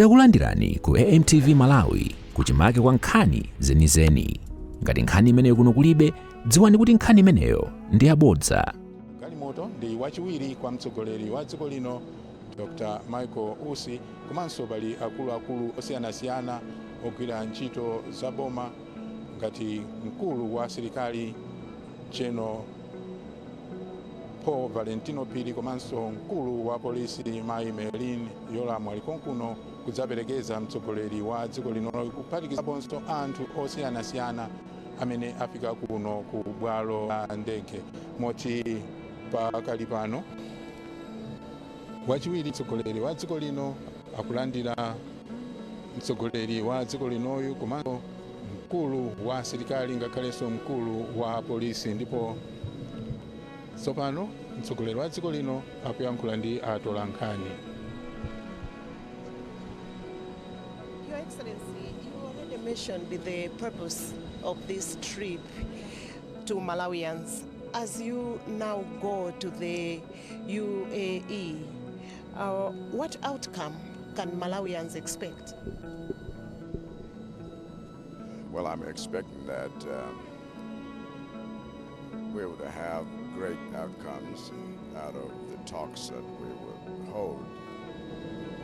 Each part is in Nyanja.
Takulandirani ku AMTV Malawi kuchimake kwa nkhani zenizeni. Ngati nkhani imeneyo kuno kulibe, dziwani kuti nkhani imeneyo ndi yabodza. Galimoto ndi wachiwiri kwa mtsogoleri wa dziko lino Dr. Michael Usi, komanso pali akuluakulu osiyanasiyana ogwira ntchito za boma ngati mkulu wa asilikali General Paul Valentino Phiri, komanso mkulu wa polisi Mai Merlin Yoram ali konkuno kudzaperekeza mtsogoleri wa dziko lino, kuphatikizaponso anthu osiyanasiyana amene afika kuno ku bwalo la ndege. Moti pakali pano wachiwiri mtsogoleri wa dziko lino akulandira mtsogoleri wa dziko linoyu komanso mkulu wa asilikali ngakhalenso mkulu wa polisi, ndipo tsopano mtsogoleri wa dziko lino akuyankhula ndi atolankhani. Your Excellency, you already mentioned the purpose of this trip to Malawians. As you now go to the UAE, what outcome can Malawians expect? Well, I'm expecting that we would have great outcomes out of the talks that we would hold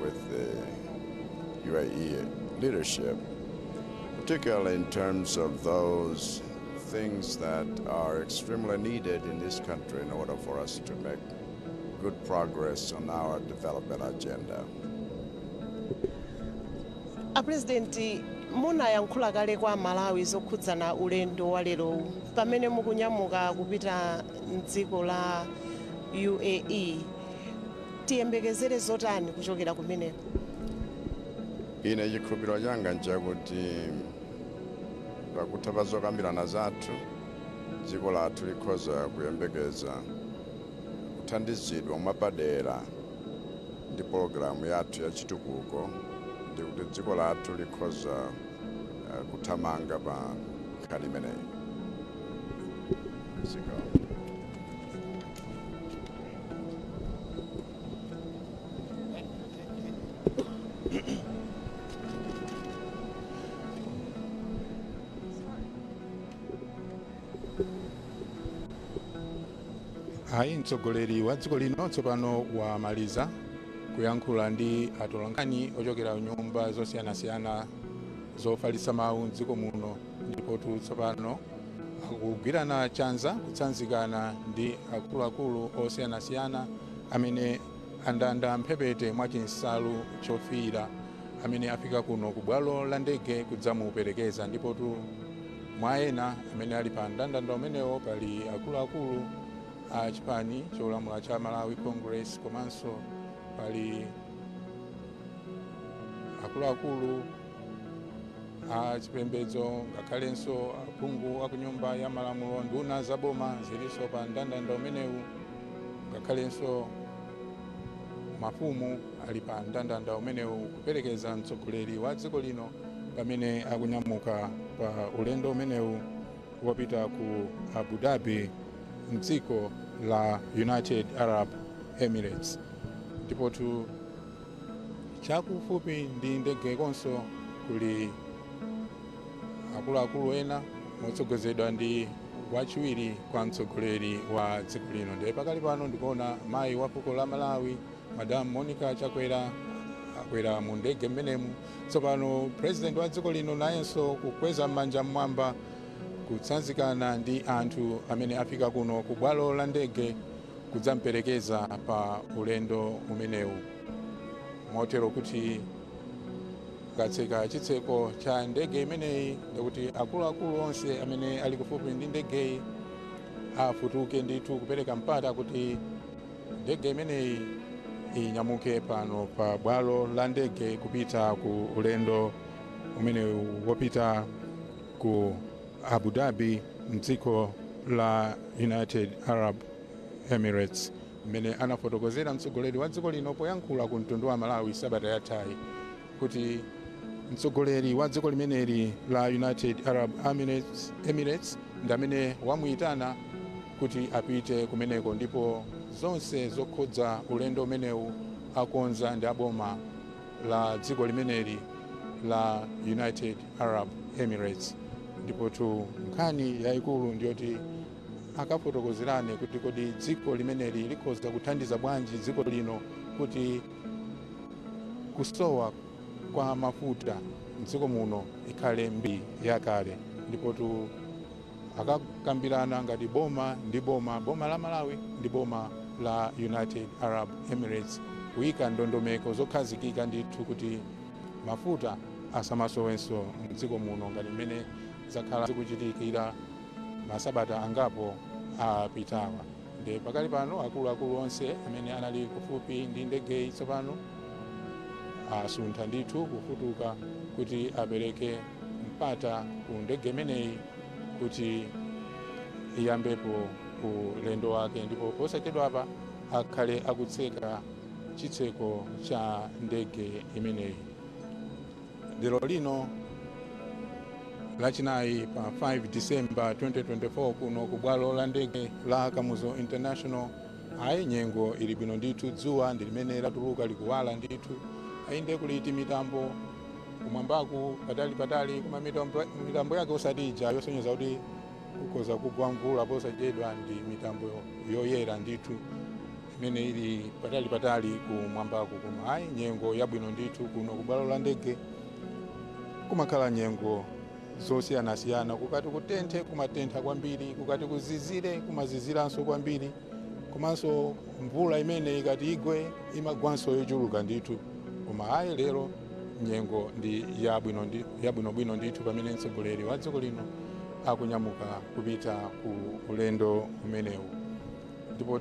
with the UAE leadership, particularly in terms of those things that are extremely needed in this country in order for us to make good progress on our development agenda. President, munayankhula kale kwa Malawi zokhudzana ulendo wa lero pamene mukunyamuka kupita mdziko la UAE. Tiyembekezere zotani kuchokera kumeneko? Ine chikhulupiriro changa nchakuti pakutha zokambirana zathu dziko lathu likhoza kuyembekeza kuthandizidwa mwapadera ndi pologalamu yathu ya chitukuko, ndi kuti dziko lathu likhoza kuthamanga pa nkhani imeneyi. Ayi mtsogoleri wa dziko lino tsopano wamaliza kuyankhula ndi atolankhani ochokera nyumba zosiyanasiyana zofalitsa mawu m'dziko muno, ndipo tsopano akugwirana chanza kutsanzikana ndi akuluakulu osiyanasiyana amene andanda mphepete mwa chinsalu chofiira amene afika kuno ku bwalo la ndege kudzamuperekeza, ndipo mwa ena amene ali pa mndandanda umenewo pali akuluakulu a chipani cholamula cha Malawi Congress, komanso pali akuluakulu a chipembedzo ngakhalenso aphungu akunyumba ya malamulo, nduna za boma zilinso pa mndandanda umenewu, ngakhalenso mafumu ali pa mndandanda umenewu kuperekeza mtsogoleri wa dziko lino pamene akunyamuka pa ulendo umenewu wopita ku Abu Dhabi mdziko la United Arab Emirates. Ndipo chakufupi ndi ndege konso kuli akuluakulu ena motsogozedwa ndi wachiwiri kwa mtsogoleri wa dziko lino. Ndipo pakali pano ndikuona mayi wa fuko la Malawi Madam Monica Chakwera akwera mu ndege mmenemu. Tsopano president wa dziko lino nayenso kukweza m'manja mmwamba kutsanzikana ndi anthu amene afika kuno ku bwalo la ndege kudzamperekeza pa ulendo umenewu, motero kuti katseka chitseko cha ndege imeneyi ndikuti akuluakulu onse amene ali kufupi ndi ndegeyi afutuke ndithu kupereka mpata kuti ndege imeneyi inyamuke pano pa bwalo la ndege kupita ku ulendo umenewu wopita ku Abu Dhabi mdziko la United Arab Emirates, mmene anafotokozera mtsogoleri wa dziko lino poyankhula ku mtundu wa Malawi sabata yathayi kuti mtsogoleri wa dziko limeneli la United Arab Emirates ndi amene wamuyitana kuti apite kumeneko, ndipo zonse zokhudza ulendo umenewu akonza ndi aboma la dziko limeneli la United Arab Emirates. Ndipo nkhani yayikulu ndiyoti akafotokozerane kuti kodi dziko limeneli likhoza kuthandiza bwanji dziko lino kuti kusowa kwa mafuta mdziko muno ikhale mbiri yakale. Ndipo akakambirana ngati boma ndi boma la Malawi ndi boma la United Arab Emirates kuyika ndondomeko zokhazikika ndithu kuti mafuta asamasowenso mdziko muno ngati mmene zakhala zikuchitikira masabata angapo apitawa. Ndi pakali pano akuluakulu onse amene anali kufupi ndi ndege tsopano asuntha ndithu kufutuka kuti apereke mpata ku ndege imeneyi kuti iyambepo ulendo wake, ndipo posachedwapa akhale akutseka chitseko cha ndege imeneyi. Lero lino lachinayi pa 5 December 2024 kuno ku bwalo la ndege la Kamuzu International nyengo ili bwino ndithu, dzuwa ndi limene latuluka likuwala ndithu, ayinde kuliti mitambo kumwambaku patali kuma mitambo yake osatija yosonyeza kuti kukoza kugwa mvula posachedwa, ndi mitambo yoyera ndithu imene ili patali kumwambaku. Koma nyengo yabwino ndithu kuno ku bwalo la ndege kumakhala nyengo zosiyanasiyana, kukati kutenthe kumatentha kwambiri, kukati kuzizire kumaziziranso kwambiri, komanso mvula imene ikati igwe imagwanso yochuluka ndithu. Koma lero nyengo ndi yabwinobwino ndithu pamene mtsogoleri wa dziko lino akunyamuka kupita ku ulendo umenewu. Ndipo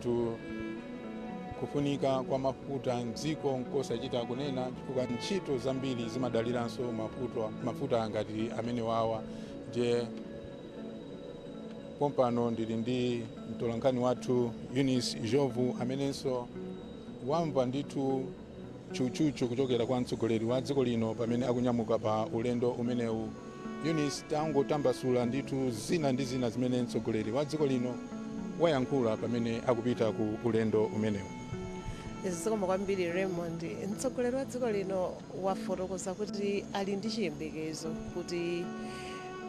kufunika kwa mafuta mdziko nkosachita kunena, chifukwa ntchito zambiri zimadaliranso mafuta ngati amene wawa. Je, pompano ndili ndi mtolankhani wathu Eunice Jovu amenenso wamva ndithu chuchuchu kuchokera kwa mtsogoleri wa dziko lino pamene akunyamuka pa ulendo umenewu. Eunice, tangotambasula ndithu zina ndi zina zimene mtsogoleri wa dziko lino wayankhula pamene akupita ku ulendo umenewu. Zikomo kwambiri Raymond. Mtsogoleri wa dziko lino wafotokoza kuti ali ndi chiyembekezo kuti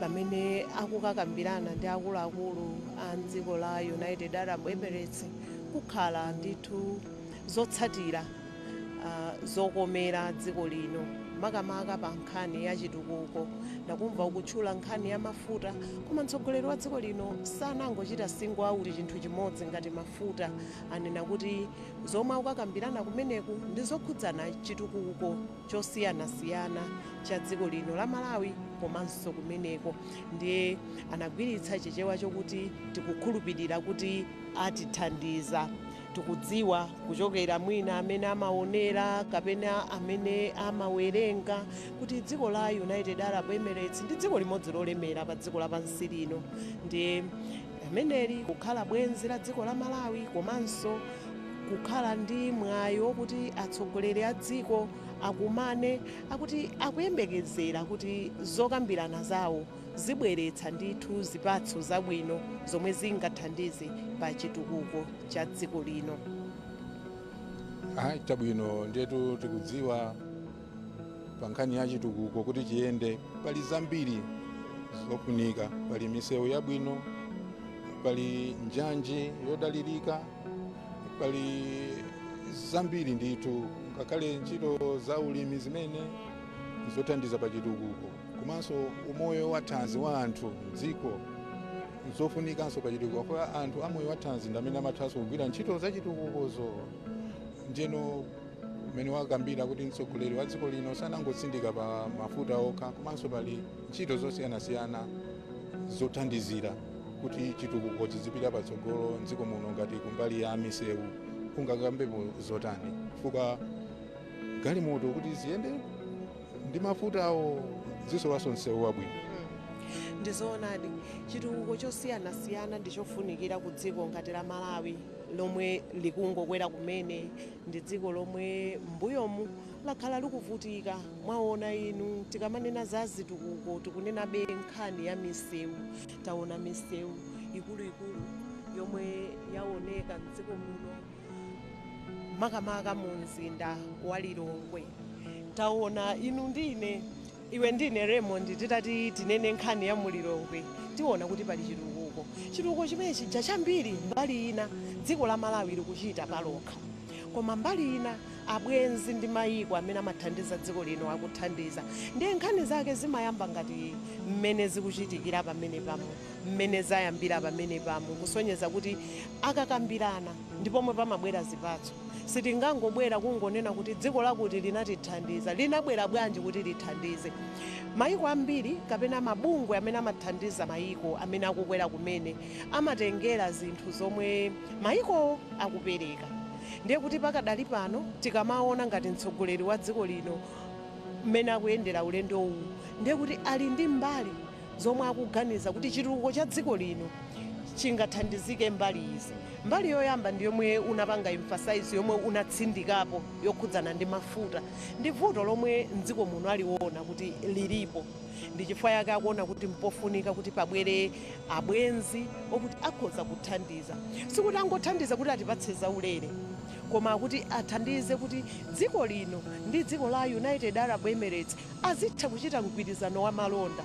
pamene akukakambirana ndi akuluakulu a dziko la United Arab Emirates kukhala ndithu zotsatira zokomera dziko lino, makamaka pa nkhani ya chitukuko. Ndakumva ukutchula nkhani ya mafuta, koma mtsogoleri wa dziko lino sanangochita single out chinthu chimodzi ngati mafuta. Anena kuti zomwe akukambirana kumeneku ndi zokhudzana chitukuko chosiyanasiyana cha dziko lino la Malawi komanso kumeneko. Ndiye anagwiritsa chichewa chokuti tikukhulupirira kuti atithandiza. Tikudziwa kuchokera mwina amene amaonera kapena amene amawerenga kuti dziko la United Arab Emirates ndi dziko limodzi lolemera pa dziko lapansi lino. Ndi ameneli kukhala bwenzi la dziko la Malawi, komanso kukhala ndi mwayo kuti atsogoleri a dziko akumane, akuti akuyembekezera kuti zokambirana zawo zibweretsa ndithu zipatso zabwino zomwe zingathandize pa chitukuko cha dziko lino. Chabwino ndetu tikudziwa pa nkhani ya chitukuko kuti chiyende pali zambiri zofunika, pali misewu yabwino, pali njanji yodalirika, pali zambiri ndithu, ngakhale ntchito za ulimi zimene zothandiza pa chitukuko, komanso umoyo wa thanzi wa anthu mdziko zofunikanso pa chitukuko. Kwa anthu amoyo wa thanzi ndi amene amathanso kugwira ntchito za chitukukozo. Njeno umene wakambira kuti mtsogoleri wa dziko lino sanangotsindika pa mafuta okha, komanso pali ntchito zosiyanasiyana zothandizira kuti chitukuko chizipita patsogolo mdziko muno, ngati kumbali ya misewu kungakambepo zotani, chifukwa galimoto kuti ziyende ndi mafutawo zisowanso msewu wabwino. Ndizoonadi chitukuko chosiyanasiyana ndichofunikira ku dziko ngati la Malawi lomwe likungokwera kumene, ndi dziko lomwe mbuyomu lakhala likuvutika. Mwaona inu tikamanena za zitukuko tikunena be nkhani ya misewu. Taona misewu ikuluikulu yomwe yaoneka mdziko muno, makamaka mu mzinda wa Lilongwe. taona inu ndine iwe ndine Raymond titati tinene nkhani ya mulilongwe tiona kuti pali chitukuko chimene chija chambiri mbali ina dziko la Malawi likuchita palokha, koma mbali ina abwenzi ndi mayiko amene amathandiza dziko lino akuthandiza. Ndiye nkhani zake zimayamba ngati mmene zikuchitikira pamene pamo, mmene zayambira pamene pamo, kusonyeza kuti akakambirana ndipomwe pamabwera zipatso. Sitingangobwera kungonena kuti dziko lakuti linatithandiza, linabwera bwanji kuti lithandize. Mayiko ambiri kapena mabungwe amene amathandiza mayiko amene akukwera kumene amatengera zinthu zomwe mayiko akupereka. Ndiye kuti pakadali pano tikamaona ngati mtsogoleri wa dziko lino mmene akuyendera ulendo uwu, ndiye kuti ali ndi mbali zomwe akuganiza kuti chitukuko cha dziko lino chingathandizike mbali izi. Mbali yoyamba ndi yomwe unapanga emphasize, yomwe unatsindikapo, yokhudzana ndi mafuta. Ndi vuto lomwe mdziko muno aliwona kuti lilipo. Ndi chifukwa yake akuona kuti mpofunika kuti pabwere abwenzi okuti akhoza kuthandiza. Sikuti angothandiza kuti atipatse zaulere, koma kuti athandize kuti dziko lino ndi dziko la United Arab Emirates azitha kuchita mgwirizano wa malonda.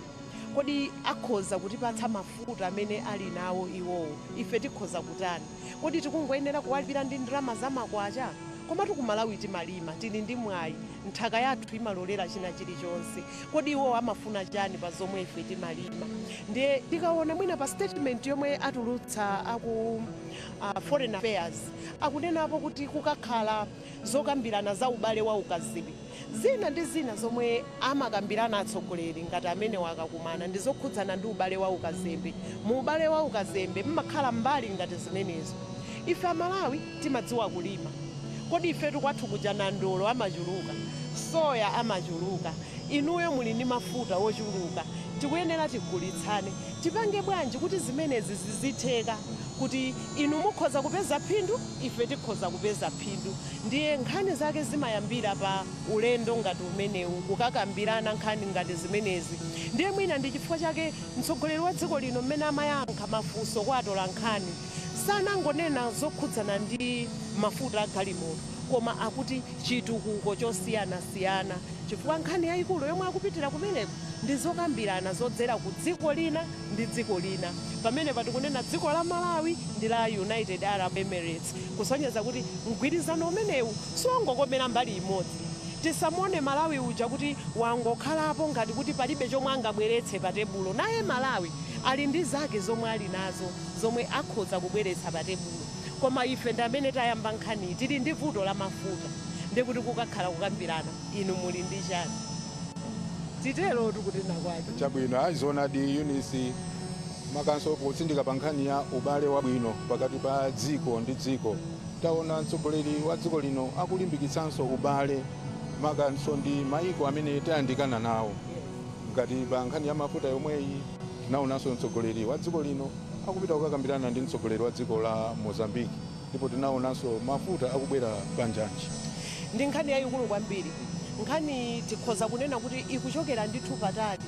Kodi akhoza kutipatsa mafuta amene ali nawo iwowo, ife tikhoza kutani? Kodi tikungoyenera kuwalipira ndi ndalama zamakwacha? Koma ku Malawi timalima, tili ndi mwayi, nthaka yathu imalolera china chilichonse. Kodi iwo amafuna chani pa zomwe ife timalima? Ndiye tikaona mwina pa statement yomwe atulutsa aku Foreign Affairs akunenapo kuti kukakhala zokambirana za ubale wa ukazembe. Zina ndi zina zomwe amakambirana atsogoleri ngati amene wakakumana ndi zokhudzana ndi ubale wa ukazembe. Mu ubale wa ukazembe mmakhala mbali ngati zimenezo. Ife Malawi timadziwa kulima. Kodi ife kwathu kuja na ndolo amachuluka, soya amachuluka, inuyo muli ndi mafuta wochuluka, tikuyenera tigulitsane. Tipange bwanji kuti zimenezi zizitheka, kuti inu mukhoza kupeza phindu, ife tikhoza kupeza phindu. Ndiye nkhani zake zimayambira pa ulendo ngati umenewu, kukakambirana nkhani ngati zimenezi. Ndiye mwina ndi chifukwa chake mtsogoleri wa dziko lino mmene amayankha mafunso kwa atola nkhani sanangonena zokhudzana ndi mafuta agalimoto, koma akuti chitukuko chosiyanasiyana. Chifukwa nkhani yayikulu yomwe akupitira kumeneko ndi zokambirana zodzera ku dziko lina ndi dziko lina, pamene patikunena dziko la Malawi ndi la United Arab Emirates, kusonyeza kuti mgwirizano umenewu siwongokomera mbali imodzi. Tisamuone Malawi uja kuti wangokhalapo ngati kuti palibe chomwe angabweretse pa tebulo. Naye Malawi ali ndi zake zomwe ali nazo zomwe akhoza kubweretsa pa tebulo. Koma ife ndi amene tayamba nkhani tili ndi vuto la mafuta, ndi kuti kukakhala kukambirana inu muli ndi chani? Titero tikuti nakwake chabwino aizona di Eunice makanso kutsindika pa nkhani ya ubale wabwino pakati pa dziko ndi dziko. Taona mtsogoleri wa dziko lino akulimbikitsanso ubale makanso ndi mayiko amene tayandikana nawo. Ngati pa nkhani ya mafuta yomweyi tinaonanso mtsogoleri wa dziko lino akupita kukakambirana ndi mtsogoleri wa dziko la Mozambique, ndipo tinaonanso mafuta akubwera panjanji. Ndi nkhani yayikulu kwambiri. Nkhani tikhoza kunena kuti ikuchokera ndithu patali,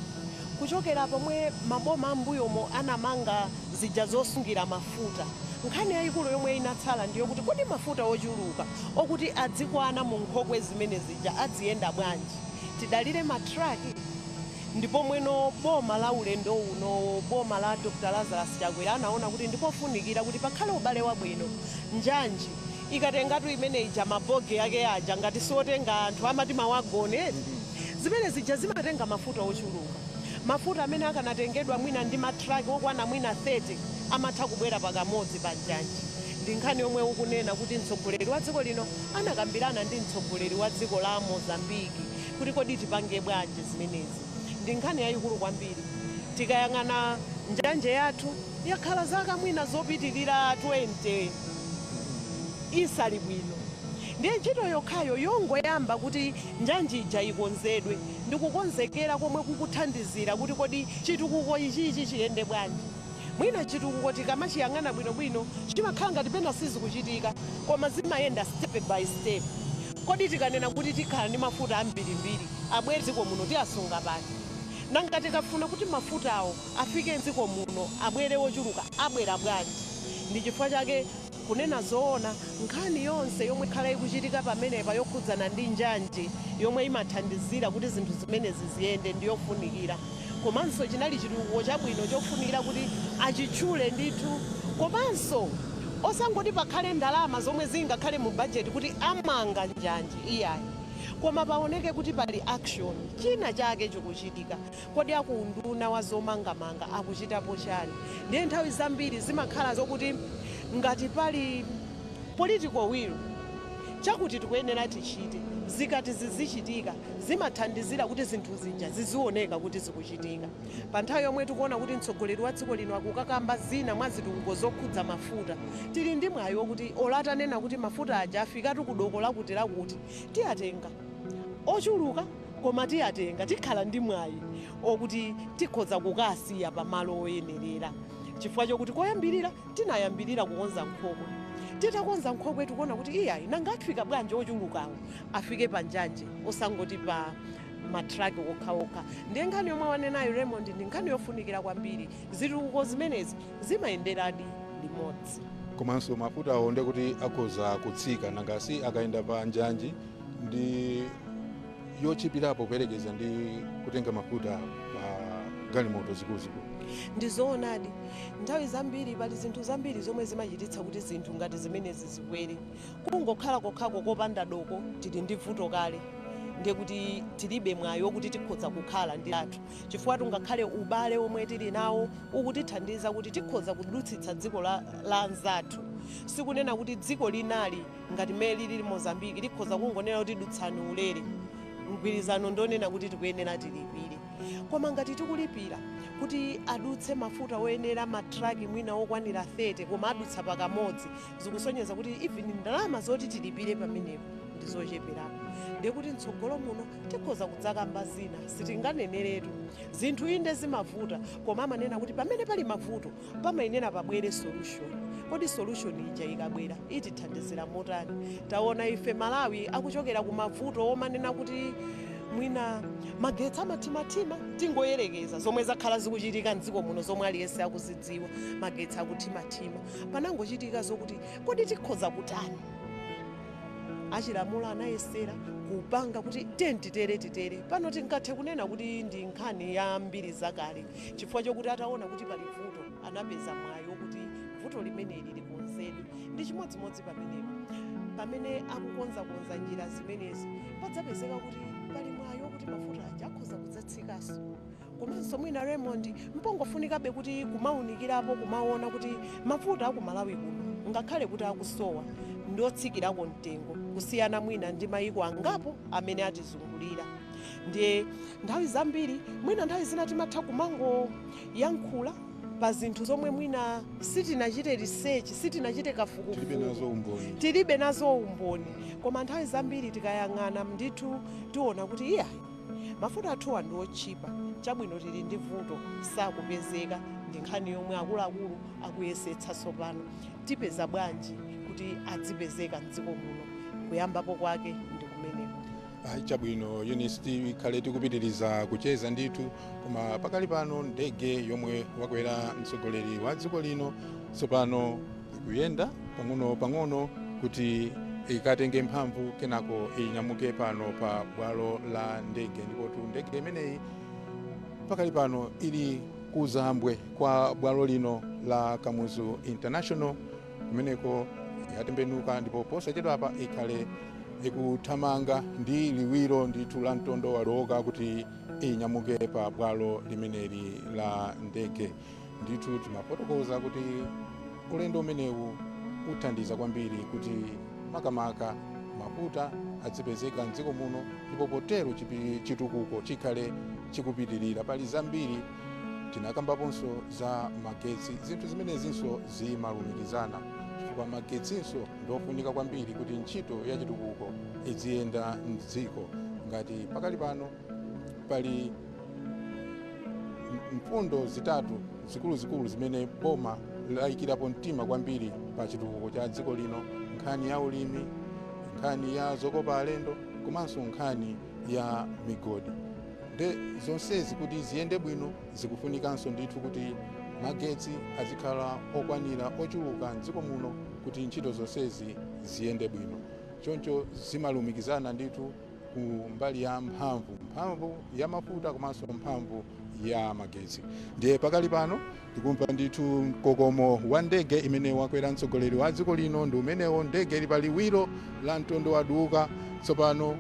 kuchokera pomwe maboma ambuyomo anamanga zija zosungira mafuta. Nkhani yayikulu yomwe inatsala ndiyo kuti kodi mafuta ochuluka okuti adzikwana mu nkhokwe zimene zija adziyenda bwanji? Tidalire matraki. Ndipo mweno boma la ulendo uno, boma la Dr. Lazarus Chakwera anaona kuti ndipofunikira kuti pakhale ubale wabwino. Njanji ikatengatu imene ija maboge yake aja ngati siotenga anthu amati mawagone, zimene zija zimatenga mafuta ochuluka. Mafuta amene akanatengedwa mwina ndi matraki okwana mwina 30 amatha kubwera pakamodzi pa njanji. Ndi nkhani yomwe ukunena kuti mtsogoleri wa dziko lino anakambirana ndi mtsogoleri wa dziko la Mozambique kuti kodi tipange bwanji zimenezi. Ndi nkhani yayikulu kwambiri. Tikayang'ana njanje yathu yakhala zaka mwina zopitirira 20 isali bwino. Ndiye ntchito yokhayo yongoyamba kuti njanji ija ikonzedwe ndi kukonzekera komwe kukuthandizira kuti kodi chitukuko ichi chiyende bwanji. Mwina chitukuko tikamachiyang'ana bwinobwino chimakhala ngati pena sizikuchitika, koma zimayenda step by step. Kodi tikanena kuti tikhala ndi mafuta ambirimbiri abwere dziko muno tiyasunga pati? Nanga tikafuna kuti mafutawo afike dziko muno abwere ochuluka abwera bwanji? Ndi chifukwa chake kunena zoona nkhani yonse yomwe ikhala ikuchitika pamenepa yokhudzana ndi njanji yomwe imathandizira kuti zinthu zimenezi ziyende ndiyofunikira. Komanso chinali chitukuko chabwino chofunikira kuti achitchule ndithu, komanso osangoti pakhale ndalama zomwe zingakhale mu bajeti kuti amanga njanji iyayi, koma paoneke kuti pali action, china chake chikuchitika. Kodi akunduna wa zomangamanga akuchitapo chani? Ndiye nthawi zambiri zimakhala zokuti ngati pali political will chakuti tikuyenera tichite, zikati zizichitika zimathandizira kuti zinthu zija zizioneka kuti zikuchitika. Pa nthawi yomwe tikuona kuti mtsogoleri wa dziko lino akukakamba zina mwa zitukuko zokhudza mafuta, tili ndi mwayi wokuti olatanena kuti mafuta aja afikatu ku doko lakuti tiyatenga ochuluka, koma tiyatenga tikhala ndi mwayi okuti tikhoza kukasiya pamalo oyenerera, chifukwa chokuti koyambirira tinayambirira kukonza nkhokwe. Titakonza nkhokwe tikuona kuti iyayi nanga afika bwanji ochulukawo afike pa njanje osangoti pa matraki okhaokha. Ndiye nkhani yomwe wanenayo Raymond ndi nkhani yofunikira kwambiri. Zitukuko zimenezi zimayenderadi limodzi. Komanso mafuta awo ndi kuti akhoza kutsika nangasi akayenda pa njanji ndi yochipirapo kuyerekeza ndi kutenga mafuta pa galimoto zikuluzikulu. Ndizoonadi nthawi zambiri pali zinthu zambiri zomwe zimachititsa kuti zinthu ngati zimenezi zikwere. Kungokhala kokhako kopanda doko tili ndi vuto kale, ndiye kuti tilibe mwayi wokuti tikhoza kukhala ndi athu, chifukwa tungakhale ubale omwe tili nawo ukutithandiza kuti tikhoza kudutsitsa dziko la anzathu. Sikunena kuti dziko linali ngati mmene lili Mozambique likhoza kungonena kuti dutsani ulere, mgwirizano ndonena kuti tikuyenera tilipire. Koma ngati tikulipira kuti adutse mafuta oyenera matraki mwina okwanira 30 koma adutsa pakamodzi, zikusonyeza kuti even ndalama zoti tilipire pamenepo ndizocheperapo. Ndiye kuti mtsogolo muno tikhoza kudzakamba zina sitinganeneretu. Zinthu inde zimavuta, koma amanena kuti pamene pali mavuto pamayenera pabwere solution. Kodi solution ija ikabwera itithandizira motani? Taona ife Malawi akuchokera ku mavuto omanena kuti mwina magetsi amatimatima, tingoyerekeza zomwe zakhala zikuchitika mdziko muno zomwe aliyense akuzidziwa, magetsi akutimatima. Panangochitika zokuti kodi tikhoza kutani? Achilamulo anayesera kupanga kuti titere pano tingathe kunena kuti ndi nkhani ya mbiri zakale, chifukwa chokuti ataona kuti pali vuto anapeza mwayi wokuti vuto limeneli likonzedwe. Ndi chimodzimodzi pamene akukonza njira zimenezi padzapezeka kuti pali mwayi wokuti mafuta aja akhoza kudzatsikanso. Komanso mwina Raymond mpongofunikabe kuti kumaunikirapo kumaona kuti mafuta aku Malawi kuno ngakhale kuti akusowa ndiotsikirako mtengo kusiyana mwina ndi mayiko angapo amene atizungulira. Ndiye nthawi zambiri mwina nthawi zina timatha kumango yankhula pa zinthu zomwe mwina sitinachite research, sitinachite kafukufuku, tilibe nazo umboni. Koma nthawi zambiri tikayang'ana ndithu tiona kuti iyayi mafuta athuwa ndi otchipa, chabwino tili ndi vuto sakupezeka. Ndi nkhani yomwe akuluakulu akuyesetsa tsopano tipeza bwanji kuti adzipezeka mdziko muno, kuyambapo kwake ndi kumeneko. Chabwino Eunice ikhale tikupitiriza kucheza ndithu, koma pakali pano ndege yomwe wakwera mtsogoleri wa dziko lino tsopano ikuyenda pang'ono kuti ikatenge mphamvu kenako inyamuke pano pa bwalo la ndege. Ndipo ndege imeneyi pakali pano ili kuzambwe kwa bwalo lino la Kamuzu International kumeneko yatembenuka, ndipo posachedwa apa ikhale ikuthamanga ndi liwiro ndithu la mtondo waloka kuti inyamuke pa bwalo limeneli la ndege. Ndithu timafotokoza kuti ulendo umenewu uthandiza kwambiri kuti makamaka mafuta adzipezeka mdziko muno, ndipo potero chitukuko chikhale chikupitirira. Pali zambiri tinakambaponso za magetsi, zinthu zimenezinso zimalumikizana, chifukwa magetsinso ndofunika kwambiri kuti ntchito ya chitukuko iziyenda mdziko. Ngati pakali pano pali mfundo zitatu zikuluzikulu zimene boma layikirapo mtima kwambiri pa chitukuko cha dziko lino: nkhani ya ulimi, nkhani ya zokopa alendo, komanso nkhani ya migodi. Nde zonsezi kuti ziyende bwino zikufunikanso ndithu kuti magetsi azikhala okwanira ochuluka mdziko muno, kuti ntchito zonsezi ziyende bwino. Choncho zimalumikizana nditu ku mbali ya mphamvu ya mafuta komanso mphamvu ya magetsi. Ndiye pakali pano tikumva ndithu mkokomo wa ndege imene wakwera mtsogoleri wa dziko lino ndi umenewo. Ndege ili pa liwiro la mtondo waduka. Tsopano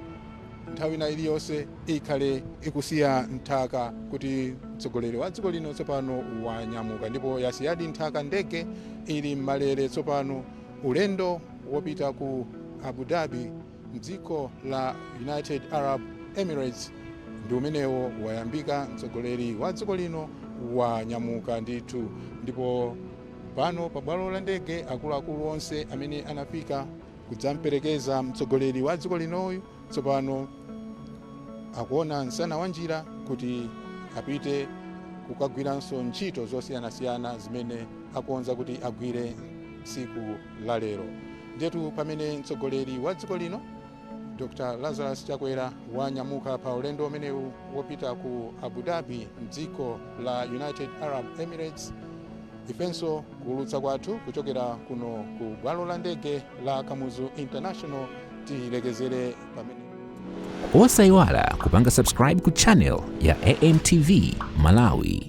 nthawi ina iliyonse ikhale ikusiya nthaka kuti mtsogoleri wa dziko lino tsopano wanyamuka, ndipo yasiyadi nthaka ndege ili m'malere. Tsopano ulendo wopita ku Abu Dhabi mdziko la United Arab Emirates ndi umenewo wayambika. Mtsogoleri wa dziko lino wanyamuka ndithu, ndipo pano pa bwalo la ndege akuluakulu onse amene anafika kudzamperekeza mtsogoleri wa dziko linoyu tsopano akuona msana wa njira kuti apite kukagwiranso ntchito zosiyanasiyana zimene akonza kuti agwire tsiku la lero. Ndetu pamene mtsogoleri wa dziko lino Dr. Lazarus Chakwera wanyamuka pa ulendo umenewu wopita ku Abu Dhabi mdziko la United Arab Emirates, ifenso kuulutsa kwathu kuchokera kuno ku bwalo la ndege la Kamuzu International tilekezere pamene. Osayiwala kupanga subscribe ku channel ya AMTV Malawi.